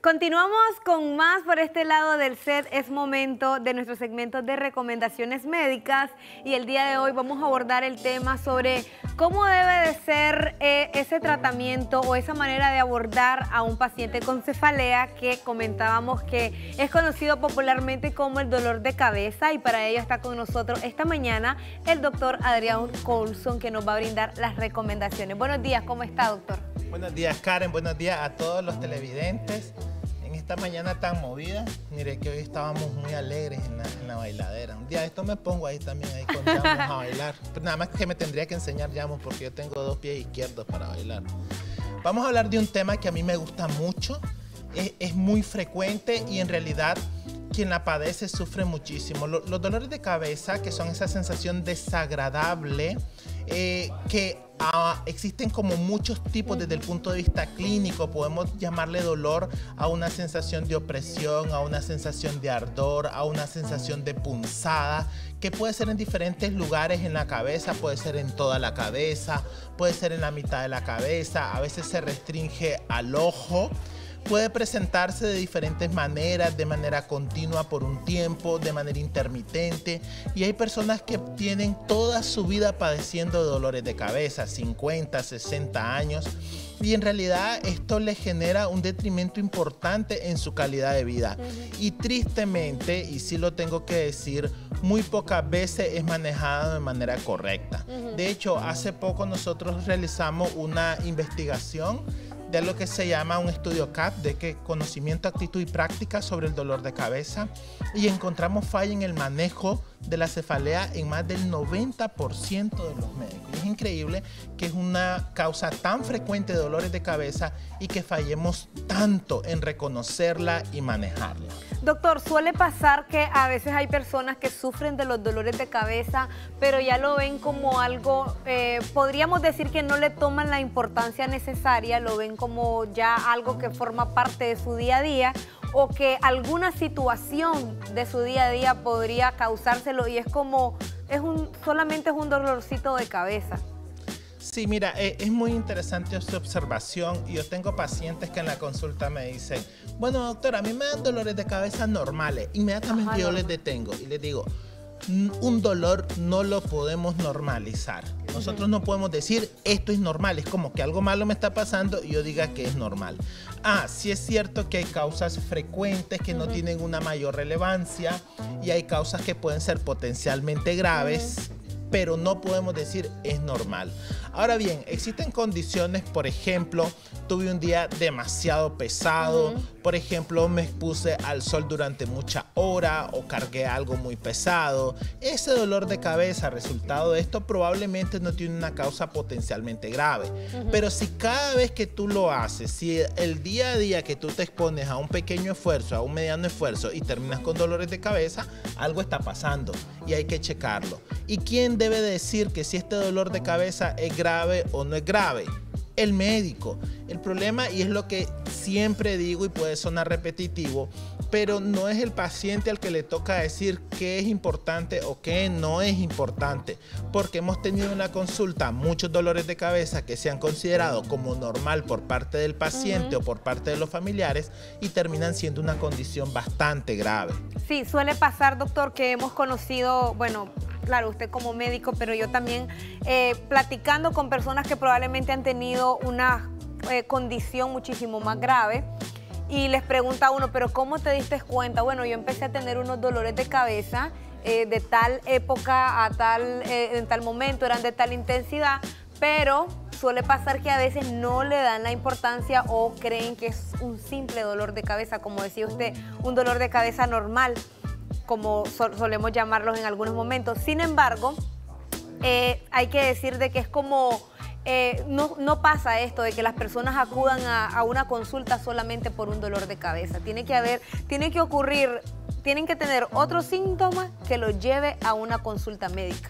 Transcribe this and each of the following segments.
Continuamos con más por este lado del set. Es momento de nuestro segmento de recomendaciones médicas y el día de hoy vamos a abordar el tema sobre cómo debe de ser ese tratamiento o esa manera de abordar a un paciente con cefalea que comentábamos que es conocido popularmente como el dolor de cabeza, y para ello está con nosotros esta mañana el doctor Adrián Coulson, que nos va a brindar las recomendaciones. Buenos días, ¿cómo está, doctor? Buenos días, Karen. Buenos días a todos los televidentes. En esta mañana tan movida, mire que hoy estábamos muy alegres en la bailadera. Un día esto me pongo ahí también, ahí con Yamos a bailar. Pero nada más que me tendría que enseñar Yamos porque yo tengo dos pies izquierdos para bailar. Vamos a hablar de un tema que a mí me gusta mucho. Es muy frecuente y en realidad quien la padece sufre muchísimo. Los dolores de cabeza, que son esa sensación desagradable, que existen como muchos tipos desde el punto de vista clínico. Podemos llamarle dolor a una sensación de opresión, a una sensación de ardor, a una sensación de punzada, que puede ser en diferentes lugares en la cabeza, puede ser en toda la cabeza, puede ser en la mitad de la cabeza, a veces se restringe al ojo. Puede presentarse de diferentes maneras, de manera continua por un tiempo, de manera intermitente. Y hay personas que tienen toda su vida padeciendo de dolores de cabeza, 50, 60 años. Y en realidad esto les genera un detrimento importante en su calidad de vida. Y tristemente, y sí lo tengo que decir, muy pocas veces es manejado de manera correcta. De hecho, hace poco nosotros realizamos una investigación de lo que se llama un estudio CAP, de que conocimiento, actitud y práctica sobre el dolor de cabeza, y encontramos falla en el manejo de la cefalea en más del 90% de los médicos. Y es increíble que es una causa tan frecuente de dolores de cabeza y que fallemos tanto en reconocerla y manejarla. Doctor, suele pasar que a veces hay personas que sufren de los dolores de cabeza, pero ya lo ven como algo, podríamos decir que no le toman la importancia necesaria, lo ven como ya algo que forma parte de su día a día, o que alguna situación de su día a día podría causárselo y es como, solamente es un dolorcito de cabeza. Sí, mira, es muy interesante su observación. Yo tengo pacientes que en la consulta me dicen, bueno, doctora, a mí me dan dolores de cabeza normales. Inmediatamente yo les detengo y les digo, un dolor no lo podemos normalizar. Nosotros no podemos decir, esto es normal. Es como que algo malo me está pasando y yo diga que es normal. Sí es cierto que hay causas frecuentes que no tienen una mayor relevancia y hay causas que pueden ser potencialmente graves, pero no podemos decir es normal. Ahora bien, existen condiciones, por ejemplo, tuve un día demasiado pesado, por ejemplo, me expuse al sol durante mucha hora o cargué algo muy pesado. Ese dolor de cabeza, resultado de esto, probablemente no tiene una causa potencialmente grave. Pero si cada vez que tú lo haces, si el día a día que tú te expones a un pequeño esfuerzo, a un mediano esfuerzo y terminas con dolores de cabeza, algo está pasando y hay que checarlo. ¿Y quién debe decir que si este dolor de cabeza es grave o no es grave? El médico. El problema, y es lo que siempre digo y puede sonar repetitivo, pero no es el paciente al que le toca decir qué es importante o qué no es importante, porque hemos tenido en la consulta muchos dolores de cabeza que se han considerado como normal por parte del paciente o por parte de los familiares y terminan siendo una condición bastante grave. Sí, suele pasar, doctor, que hemos conocido, bueno, claro, usted como médico, pero yo también platicando con personas que probablemente han tenido una condición muchísimo más grave y les pregunta a uno, pero ¿cómo te diste cuenta? Bueno, yo empecé a tener unos dolores de cabeza de tal época a en tal momento, eran de tal intensidad, pero suele pasar que a veces no le dan la importancia o creen que es un simple dolor de cabeza, como decía usted, un dolor de cabeza normal, como solemos llamarlos en algunos momentos. Sin embargo, hay que decir de que es como, no pasa esto de que las personas acudan a una consulta solamente por un dolor de cabeza. Tienen que tener otro síntoma que los lleve a una consulta médica.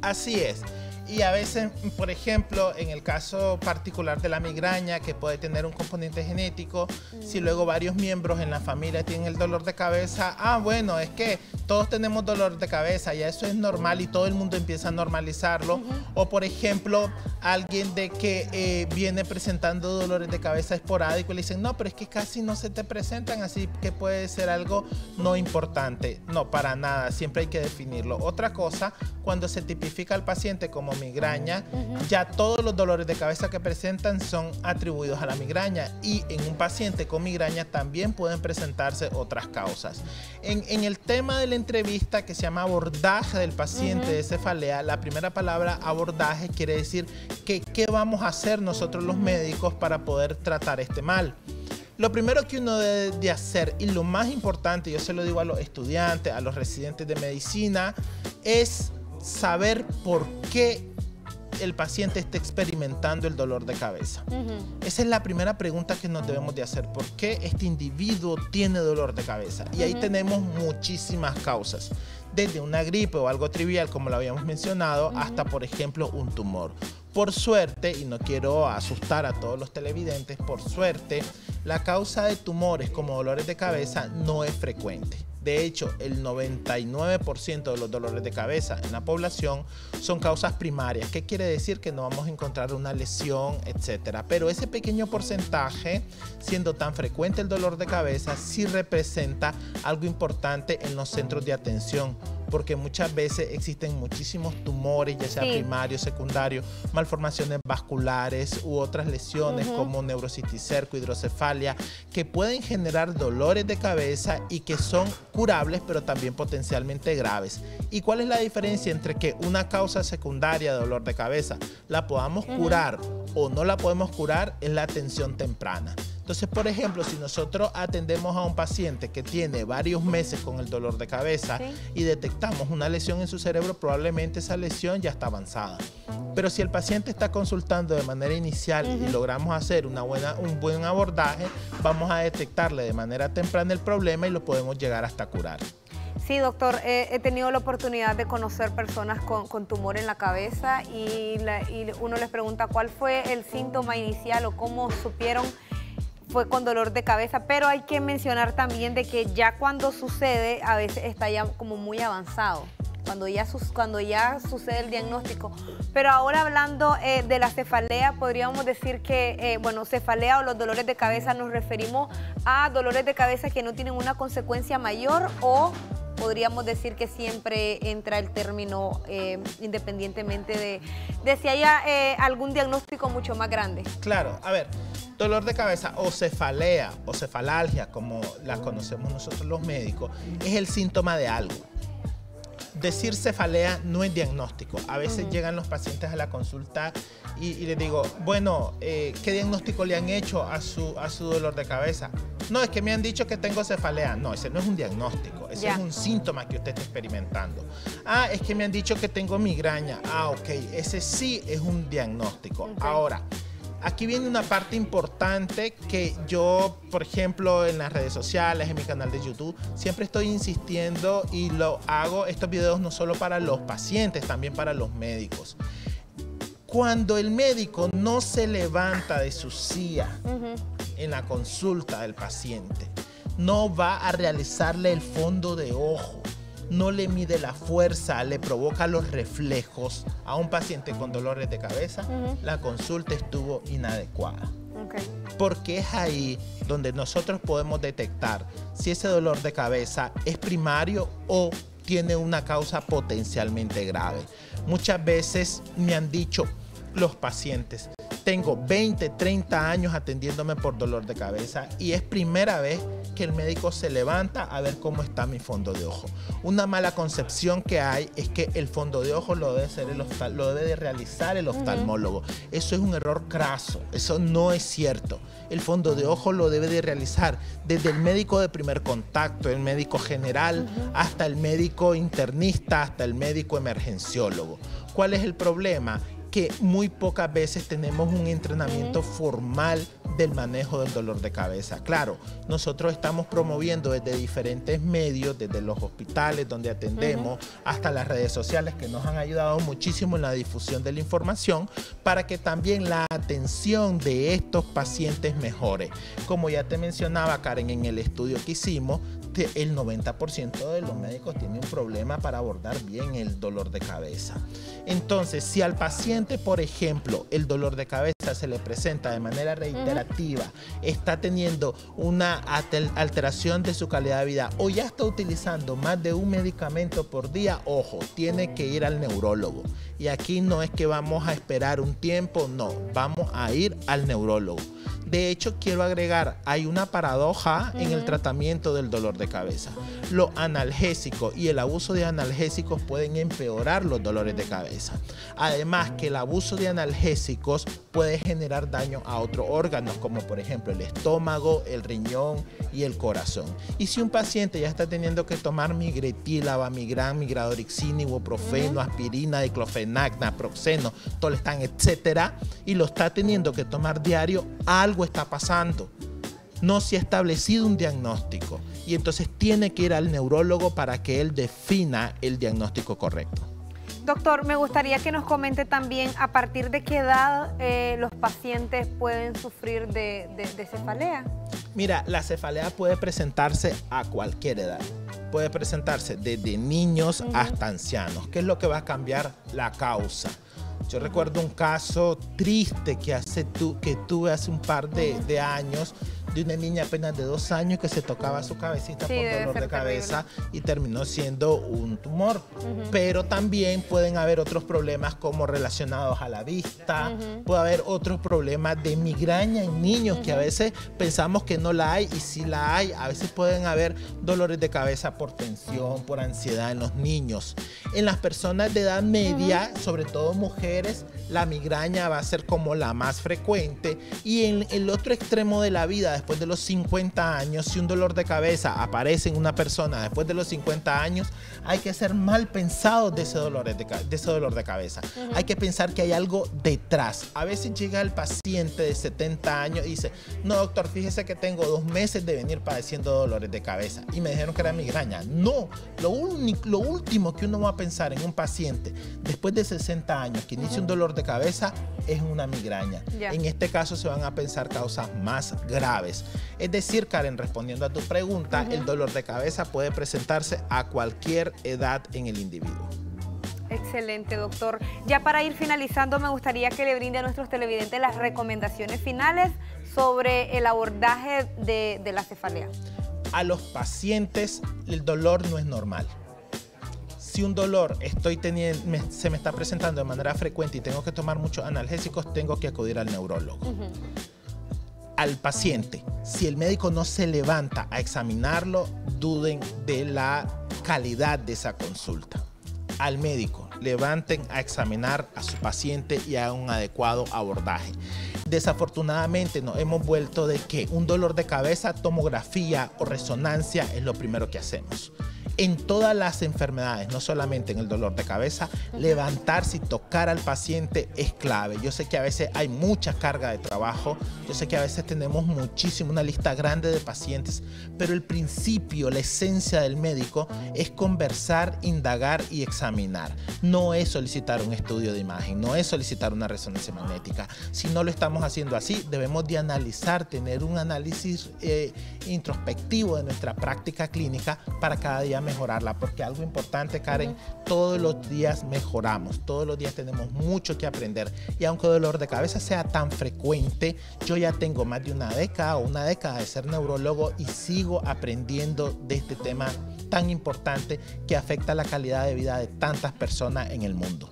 Así es. Y a veces, por ejemplo, en el caso particular de la migraña, que puede tener un componente genético, si luego varios miembros en la familia tienen el dolor de cabeza, bueno, es que todos tenemos dolor de cabeza, ya eso es normal y todo el mundo empieza a normalizarlo. O por ejemplo, alguien de que viene presentando dolores de cabeza esporádicos y le dicen, no, pero es que casi no se te presentan, así que puede ser algo no importante. No, para nada, siempre hay que definirlo. Otra cosa, cuando se tipifica al paciente como migraña, ya todos los dolores de cabeza que presentan son atribuidos a la migraña, y en un paciente con migraña también pueden presentarse otras causas. En el tema de la entrevista, que se llama abordaje del paciente de cefalea, la primera palabra abordaje quiere decir que qué vamos a hacer nosotros los médicos para poder tratar este mal. Lo primero que uno debe de hacer, y lo más importante, yo se lo digo a los estudiantes, a los residentes de medicina, es saber por qué el paciente está experimentando el dolor de cabeza. Esa es la primera pregunta que nos debemos de hacer. ¿Por qué este individuo tiene dolor de cabeza? Y ahí tenemos muchísimas causas. Desde una gripe o algo trivial, como lo habíamos mencionado, hasta, por ejemplo, un tumor. Por suerte, y no quiero asustar a todos los televidentes, por suerte, la causa de tumores como dolores de cabeza no es frecuente. De hecho, el 99% de los dolores de cabeza en la población son causas primarias. ¿Qué quiere decir? Que no vamos a encontrar una lesión, etcétera. Pero ese pequeño porcentaje, siendo tan frecuente el dolor de cabeza, sí representa algo importante en los centros de atención, porque muchas veces existen muchísimos tumores, ya sea primarios, secundarios, malformaciones vasculares u otras lesiones como neurociticerco, hidrocefalia, que pueden generar dolores de cabeza y que son curables, pero también potencialmente graves. ¿Y cuál es la diferencia entre que una causa secundaria de dolor de cabeza la podamos curar o no la podemos curar? Es la atención temprana. Entonces, por ejemplo, si nosotros atendemos a un paciente que tiene varios meses con el dolor de cabeza y detectamos una lesión en su cerebro, probablemente esa lesión ya está avanzada. Pero si el paciente está consultando de manera inicial y logramos hacer un buen abordaje, vamos a detectarle de manera temprana el problema y lo podemos llegar hasta curar. Sí, doctor, he tenido la oportunidad de conocer personas con tumor en la cabeza y uno les pregunta cuál fue el síntoma inicial o cómo supieron fue con dolor de cabeza, pero hay que mencionar también de que ya cuando sucede, a veces está ya como muy avanzado, cuando ya sucede el diagnóstico. Pero ahora hablando de la cefalea, podríamos decir que, bueno, cefalea o los dolores de cabeza nos referimos a dolores de cabeza que no tienen una consecuencia mayor, o podríamos decir que siempre entra el término independientemente de si haya algún diagnóstico mucho más grande. Claro, a ver, dolor de cabeza o cefalea o cefalalgia, como la conocemos nosotros los médicos, es el síntoma de algo. Decir cefalea no es diagnóstico. A veces llegan los pacientes a la consulta y les digo, bueno, ¿qué diagnóstico le han hecho a su dolor de cabeza? No, es que me han dicho que tengo cefalea. No, ese no es un diagnóstico, ese es un síntoma que usted está experimentando. Ah, es que me han dicho que tengo migraña. Ah, ok, ese sí es un diagnóstico. Ahora, aquí viene una parte importante que yo, por ejemplo, en las redes sociales, en mi canal de YouTube, siempre estoy insistiendo y lo hago, estos videos no solo para los pacientes, también para los médicos. Cuando el médico no se levanta de su silla en la consulta del paciente, no va a realizarle el fondo de ojo, no le mide la fuerza, le provoca los reflejos a un paciente con dolores de cabeza, la consulta estuvo inadecuada. Porque es ahí donde nosotros podemos detectar si ese dolor de cabeza es primario o tiene una causa potencialmente grave. Muchas veces me han dicho los pacientes, tengo 20, 30 años atendiéndome por dolor de cabeza y es primera vez que el médico se levanta a ver cómo está mi fondo de ojo. Una mala concepción que hay es que el fondo de ojo lo debe de realizar el oftalmólogo. Eso es un error craso, eso no es cierto. El fondo de ojo lo debe de realizar desde el médico de primer contacto, el médico general, hasta el médico internista, hasta el médico emergenciólogo. ¿Cuál es el problema? Que muy pocas veces tenemos un entrenamiento formal del manejo del dolor de cabeza. Claro, nosotros estamos promoviendo desde diferentes medios, desde los hospitales donde atendemos, hasta las redes sociales, que nos han ayudado muchísimo en la difusión de la información para que también la atención de estos pacientes mejore. Como ya te mencionaba, Karen, en el estudio que hicimos, el 90% de los médicos tienen un problema para abordar bien el dolor de cabeza. Entonces, si al paciente, por ejemplo, el dolor de cabeza se le presenta de manera reiterativa, está teniendo una alteración de su calidad de vida o ya está utilizando más de un medicamento por día, ojo, tiene que ir al neurólogo. Y aquí no es que vamos a esperar un tiempo, no, vamos a ir al neurólogo. De hecho, quiero agregar, hay una paradoja en el tratamiento del dolor de cabeza. Los analgésicos y el abuso de analgésicos pueden empeorar los dolores de cabeza. Además, que el abuso de analgésicos puede generar daño a otros órganos, como por ejemplo el estómago, el riñón y el corazón. Y si un paciente ya está teniendo que tomar migretil, abamigran, migradorixina, ibuprofeno, aspirina, diclofenac, naproxeno, tolestán, etcétera, y lo está teniendo que tomar diario, algo está pasando. No se ha establecido un diagnóstico y entonces tiene que ir al neurólogo para que él defina el diagnóstico correcto. Doctor, me gustaría que nos comente también a partir de qué edad los pacientes pueden sufrir de cefalea. Mira, la cefalea puede presentarse a cualquier edad. Puede presentarse desde niños hasta ancianos. ¿Qué es lo que va a cambiar? La causa. Yo recuerdo un caso triste que tuve hace un par de años, de una niña apenas de 2 años que se tocaba su cabecita por dolor de cabeza y terminó siendo un tumor. Pero también pueden haber otros problemas como relacionados a la vista, puede haber otros problemas de migraña en niños que a veces pensamos que no la hay y sí la hay. A veces pueden haber dolores de cabeza por tensión, por ansiedad en los niños. En las personas de edad media, sobre todo mujeres, la migraña va a ser como la más frecuente. Y en el otro extremo de la vida, después de los 50 años, si un dolor de cabeza aparece en una persona después de los 50 años, hay que ser mal pensado de ese dolor de cabeza. Hay que pensar que hay algo detrás. A veces llega el paciente de 70 años y dice, no doctor, fíjese que tengo 2 meses de venir padeciendo dolores de cabeza y me dijeron que era migraña. No, lo último que uno va a pensar en un paciente después de 60 años que inicia un dolor de cabeza es una migraña. En este caso se van a pensar causas más graves. Es decir, Karen, respondiendo a tu pregunta, el dolor de cabeza puede presentarse a cualquier edad en el individuo. Excelente, doctor. Ya para ir finalizando, me gustaría que le brinde a nuestros televidentes las recomendaciones finales sobre el abordaje de la cefalea. A los pacientes, el dolor no es normal. Si un dolor se me está presentando de manera frecuente y tengo que tomar muchos analgésicos, tengo que acudir al neurólogo. Al paciente, si el médico no se levanta a examinarlo, duden de la calidad de esa consulta. Al médico, levanten a examinar a su paciente y hagan un adecuado abordaje. Desafortunadamente nos hemos vuelto de que un dolor de cabeza, tomografía o resonancia es lo primero que hacemos. En todas las enfermedades, no solamente en el dolor de cabeza, levantarse y tocar al paciente es clave. Yo sé que a veces hay mucha carga de trabajo, yo sé que a veces tenemos una lista grande de pacientes, pero el principio, la esencia del médico es conversar, indagar y examinar. No es solicitar un estudio de imagen, no es solicitar una resonancia magnética. Si no lo estamos haciendo así, debemos de analizar, tener un análisis introspectivo de nuestra práctica clínica para cada día mejorarla, porque algo importante, Karen, todos los días mejoramos, todos los días tenemos mucho que aprender y aunque el dolor de cabeza sea tan frecuente, yo ya tengo más de una década de ser neurólogo y sigo aprendiendo de este tema tan importante que afecta la calidad de vida de tantas personas en el mundo.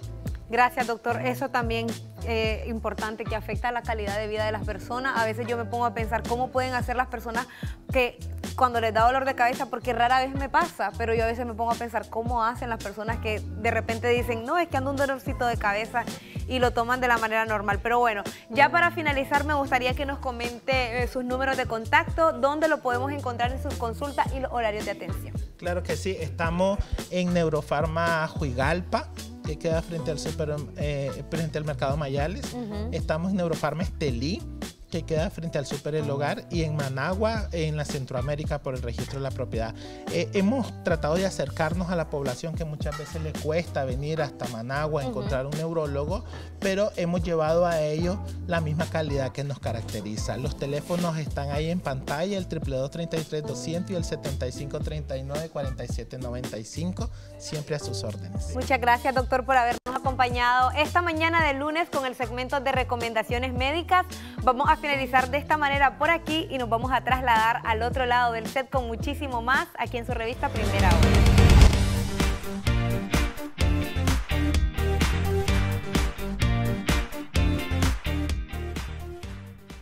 Gracias, doctor. Eso también es importante, que afecta la calidad de vida de las personas. A veces yo me pongo a pensar cómo pueden hacer las personas que cuando les da dolor de cabeza, porque rara vez me pasa, pero yo a veces me pongo a pensar cómo hacen las personas que de repente dicen, no, es que ando un dolorcito de cabeza y lo toman de la manera normal. Pero bueno, ya para finalizar me gustaría que nos comente sus números de contacto, dónde lo podemos encontrar en sus consultas y los horarios de atención. Claro que sí, estamos en Neurofarma Juigalpa, que queda frente al mercado Mayales. Estamos en Neurofarma Estelí, que queda frente al Súper El Hogar, y en Managua, en la Centroamérica, por el registro de la propiedad. Hemos tratado de acercarnos a la población que muchas veces le cuesta venir hasta Managua a encontrar un neurólogo, pero hemos llevado a ellos la misma calidad que nos caracteriza. Los teléfonos están ahí en pantalla, el 222-200 y el 7539-4795, siempre a sus órdenes. Muchas gracias, doctor, por habernos acompañado esta mañana de lunes con el segmento de recomendaciones médicas. Vamos a finalizar de esta manera por aquí y nos vamos a trasladar al otro lado del set con muchísimo más aquí en su revista Primera Hora.